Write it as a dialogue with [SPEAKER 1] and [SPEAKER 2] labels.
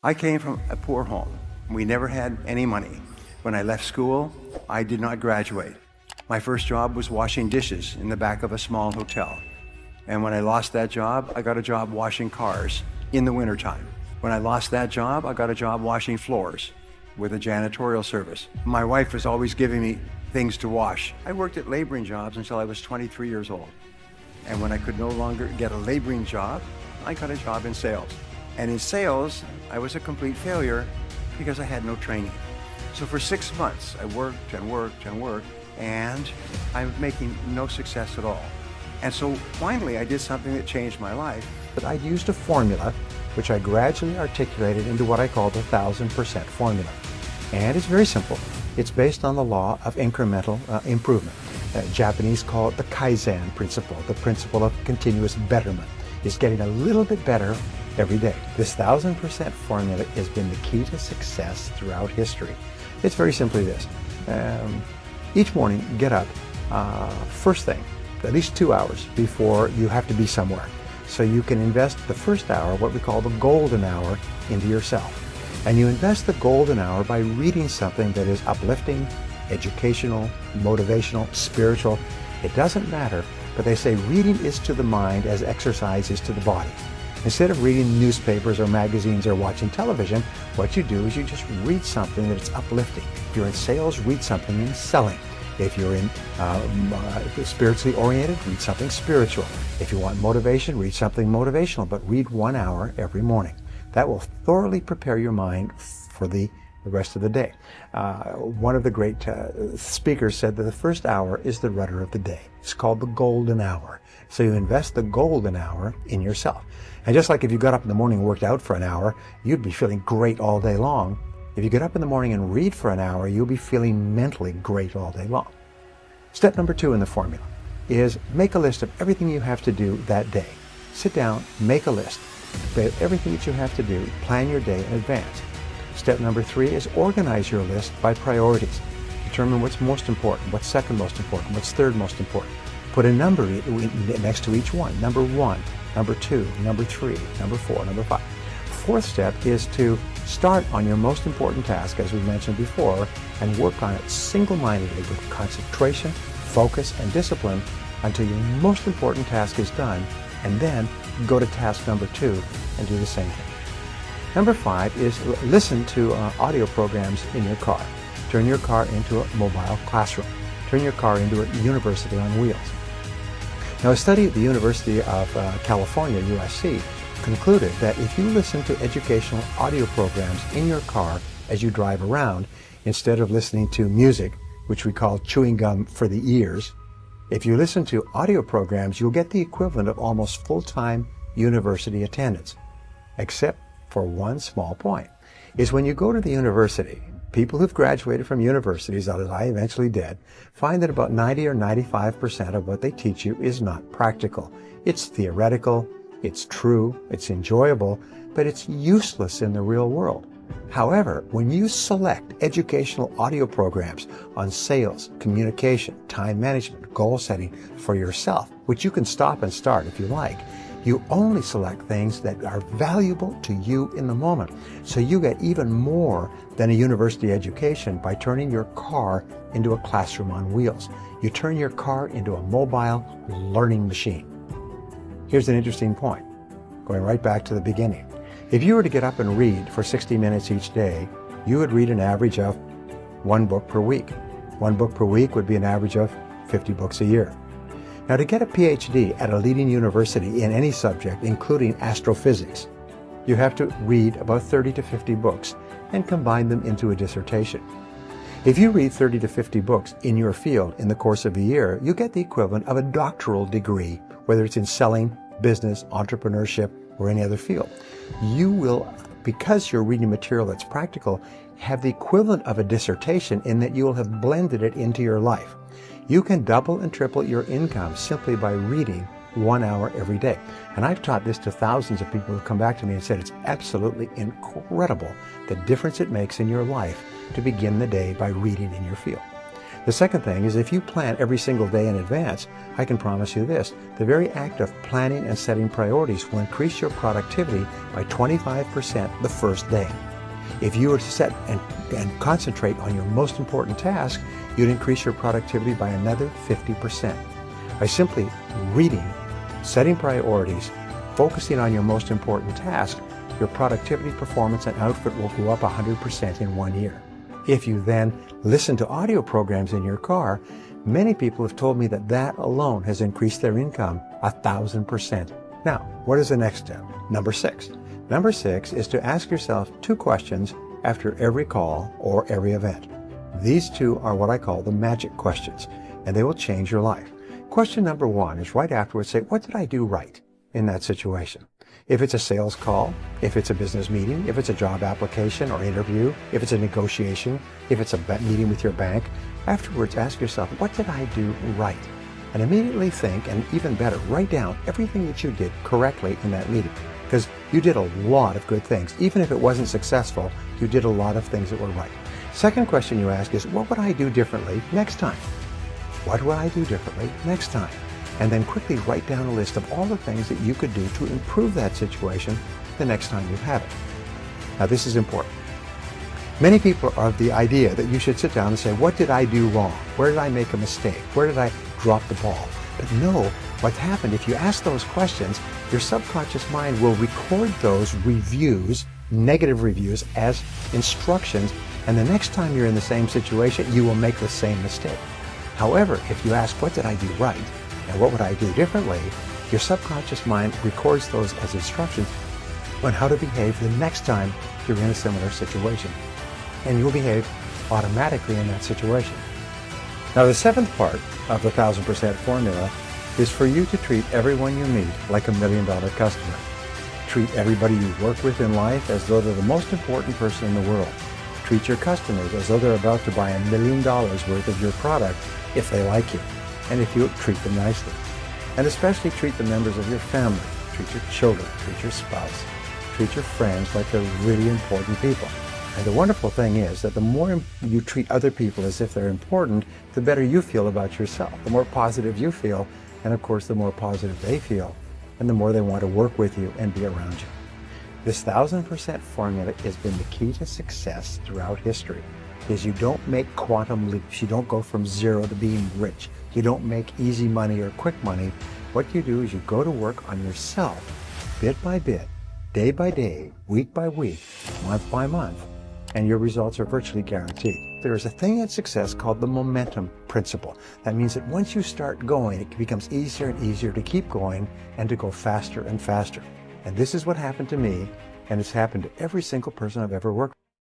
[SPEAKER 1] I came from a poor home. We never had any money. When I left school, I did not graduate. My first job was washing dishes in the back of a small hotel. And when I lost that job, I got a job washing cars in the wintertime. When I lost that job, I got a job washing floors with a janitorial service. My wife was always giving me things to wash. I worked at laboring jobs until I was 23 years old. And when I could no longer get a laboring job, I got a job in sales. And in sales, I was a complete failure because I had no training. So for 6 months, I worked and worked and worked, and I'm making no success at all. And so finally, I did something that changed my life.
[SPEAKER 2] But I used a formula which I gradually articulated into what I call the 1000% formula. And it's very simple. It's based on the law of incremental improvement. Japanese call it the Kaizen principle, the principle of continuous betterment. It's getting a little bit better every day. This 1000% formula has been the key to success throughout history. It's very simply this. Each morning, get up first thing, at least 2 hours before you have to be somewhere. So you can invest the first hour, what we call the golden hour, into yourself. And you invest the golden hour by reading something that is uplifting, educational, motivational, spiritual. It doesn't matter, but they say reading is to the mind as exercise is to the body. Instead of reading newspapers or magazines or watching television, what you do is you just read something that's uplifting. If you're in sales, read something in selling. If you're in spiritually oriented, read something spiritual. If you want motivation, read something motivational, but read 1 hour every morning. That will thoroughly prepare your mind for the rest of the day. One of the great speakers said that the first hour is the rudder of the day. It's called the golden hour. So you invest the golden hour in yourself. And just like if you got up in the morning and worked out for an hour, you'd be feeling great all day long. If you get up in the morning and read for an hour, you'll be feeling mentally great all day long. Step number 2 in the formula is make a list of everything you have to do that day. Sit down, make a list of everything that you have to do, plan your day in advance. Step number 3 is organize your list by priorities. Determine what's most important, what's second most important, what's third most important. Put a number next to each one. Number 1, number 2, number 3, number 4, number 5. Fourth step is to start on your most important task, as we mentioned before, and work on it single-mindedly with concentration, focus, and discipline until your most important task is done, and then go to task number 2 and do the same thing. Number 5 is listen to audio programs in your car. Turn your car into a mobile classroom. Turn your car into a university on wheels. Now, a study at the University of California, USC, concluded that if you listen to educational audio programs in your car as you drive around, instead of listening to music, which we call chewing gum for the ears, if you listen to audio programs, you'll get the equivalent of almost full-time university attendance, except for one small point, is when you go to the university, people who've graduated from universities, as I eventually did, find that about 90 or 95% of what they teach you is not practical. It's theoretical, it's true, it's enjoyable, but it's useless in the real world. However, when you select educational audio programs on sales, communication, time management, goal setting for yourself, which you can stop and start if you like, you only select things that are valuable to you in the moment. So you get even more than a university education by turning your car into a classroom on wheels. You turn your car into a mobile learning machine. Here's an interesting point, going right back to the beginning. If you were to get up and read for 60 minutes each day, you would read an average of 1 book per week. 1 book per week would be an average of 50 books a year. Now, to get a PhD at a leading university in any subject, including astrophysics, you have to read about 30 to 50 books and combine them into a dissertation. If you read 30 to 50 books in your field in the course of a year, you get the equivalent of a doctoral degree, whether it's in selling, business, entrepreneurship, or any other field. You will, because you're reading material that's practical, have the equivalent of a dissertation in that you will have blended it into your life. You can double and triple your income simply by reading 1 hour every day. And I've taught this to thousands of people who come back to me and said it's absolutely incredible the difference it makes in your life to begin the day by reading in your field. The second thing is if you plan every single day in advance, I can promise you this, the very act of planning and setting priorities will increase your productivity by 25% the first day. If you were to set and concentrate on your most important task, you'd increase your productivity by another 50%. By simply reading, setting priorities, focusing on your most important task, your productivity, performance, and output will go up 100% in 1 year. If you then listen to audio programs in your car, many people have told me that that alone has increased their income 1,000%. Now, what is the next step? Number 6. Number 6 is to ask yourself 2 questions after every call or every event. These 2 are what I call the magic questions, and they will change your life. Question number 1 is right afterwards, say, what did I do right in that situation? If it's a sales call, if it's a business meeting, if it's a job application or interview, if it's a negotiation, if it's a meeting with your bank, afterwards ask yourself, what did I do right? And immediately think, and even better, write down everything that you did correctly in that meeting. Because you did a lot of good things. Even if it wasn't successful, you did a lot of things that were right. Second question you ask is, what would I do differently next time? What would I do differently next time? And then quickly write down a list of all the things that you could do to improve that situation the next time you have it. Now, this is important. Many people are of the idea that you should sit down and say, what did I do wrong? Where did I make a mistake? Where did I drop the ball? But no, what's happened, if you ask those questions, your subconscious mind will record those reviews, negative reviews, as instructions, and the next time you're in the same situation, you will make the same mistake. However, if you ask, what did I do right? And what would I do differently? Your subconscious mind records those as instructions on how to behave the next time you're in a similar situation. And you'll behave automatically in that situation. Now, the 7th part of the 1,000% formula is for you to treat everyone you meet like $1 million customer. Treat everybody you work with in life as though they're the most important person in the world. Treat your customers as though they're about to buy $1 million worth of your product if they like you, and if you treat them nicely. And especially treat the members of your family. Treat your children, treat your spouse, treat your friends like they're really important people. And the wonderful thing is that the more you treat other people as if they're important, the better you feel about yourself. The more positive you feel, and of course the more positive they feel, and the more they want to work with you and be around you. This 1,000% formula has been the key to success throughout history. Is you don't make quantum leaps. You don't go from zero to being rich. You don't make easy money or quick money. What you do is you go to work on yourself, bit by bit, day by day, week by week, month by month, and your results are virtually guaranteed. There is a thing in success called the momentum principle. That means that once you start going, it becomes easier and easier to keep going and to go faster and faster. And this is what happened to me, and it's happened to every single person I've ever worked with.